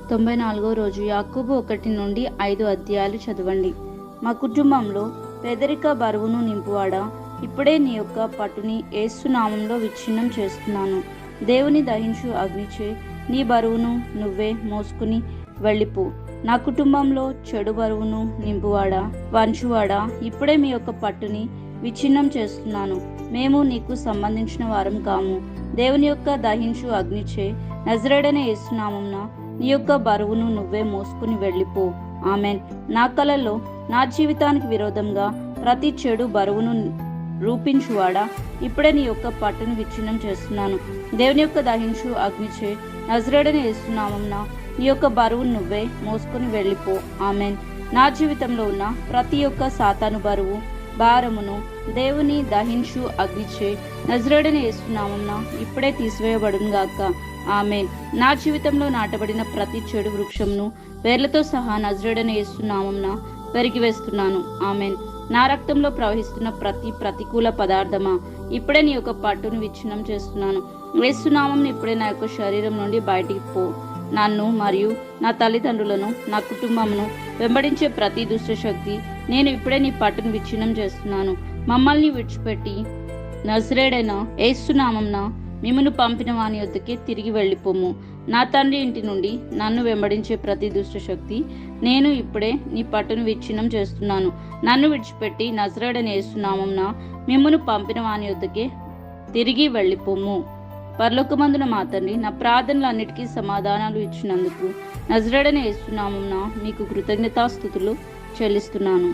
94వ రోజు యాకోబు 1-5 అధ్యాయాలు చదవండి. మా కుటుంబంలో పేదరిక బరువును నింపువాడా, ఇప్పుడే నీ యొక్క పట్టుని యేసు నామంలో విచ్ఛిన్నం చేస్తున్నాను. దేవుని దహించు అగ్నిచే నీ బరువును నువ్వే మోసుకుని వెళ్ళిపో. నా కుటుంబంలో చెడు బరువును నింపువాడా, వంచువాడా, ఇప్పుడే మీ యొక్క పట్టుని విచ్ఛిన్నం చేస్తున్నాను. మేము నీకు సంబంధించిన వారం కాము. దేవుని యొక్క దహించు అగ్నిచే నజరేయుడైన యేసు నామమున నీ యొక్క బరువును నువ్వే మోసుకుని వెళ్ళిపో. ఆమెన్. నా కలలో నా జీవితానికి విరోధంగా ప్రతి చెడు బరువును రూపించువాడా, ఇప్పుడే నీ యొక్క పట్టును విచ్ఛిన్నం చేస్తున్నాను. దేవుని యొక్క దహించు అగ్నిచే నజరేయుడైన యేసు నామమున నీ యొక్క బరువును నువ్వే మోసుకుని వెళ్ళిపో. ఆమెన్. నా జీవితంలో ఉన్న ప్రతి ఒక్క సాతాను బరువు భారమును దేవుని దహించు అగ్నిచే నజరేయుడైన యేసు నామమున ఇప్పుడే తీసివేయబడును గాక. ఆమెన్. నా జీవితంలో నాటబడిన ప్రతి చెడు వృక్షమును వేర్లతో సహా నజరేయుడైన యేసు నామమున పెరిగివేస్తున్నాను. ఆమెన్. నా రక్తంలో ప్రవహిస్తున్న ప్రతి ప్రతికూల పదార్థమా, ఇప్పుడే నీ యొక్క పట్టును విచ్ఛిన్నం చేస్తున్నాను. యేసు నామమున ఇప్పుడే నా యొక్క శరీరం నుండి బయటికి పో. నన్ను మరియు నా తల్లిదండ్రులను, నా కుటుంబమును వెంబడించే ప్రతి దుష్ట శక్తి నేను ఇప్పుడే నీ పట్టును విచ్ఛిన్నం చేస్తున్నాను. మమ్మల్ని విడిచిపెట్టి నజరేయుడైన యేసు నామమున మిమ్మును పంపిన వాని యొద్దకే తిరిగి వెళ్ళిపోము. నా తండ్రి ఇంటి నుండి నన్ను వెంబడించే ప్రతి దుష్ట శక్తి నేను ఇప్పుడే నీ పట్టును విచ్ఛిన్నం చేస్తున్నాను. నన్ను విడిచిపెట్టి నజరేయుడైన యేసు నామమున మిమ్మును పంపిన వాని యొద్దకే తిరిగి వెళ్ళిపోము. పరలోకమందున మా తండ్రి, నా ప్రార్థనలన్నిటికీ సమాధానాలు ఇచ్చినందుకు నజరేయుడైన యేసు నామమున మీకు కృతజ్ఞతాస్తుతులు చెల్లిస్తున్నాను.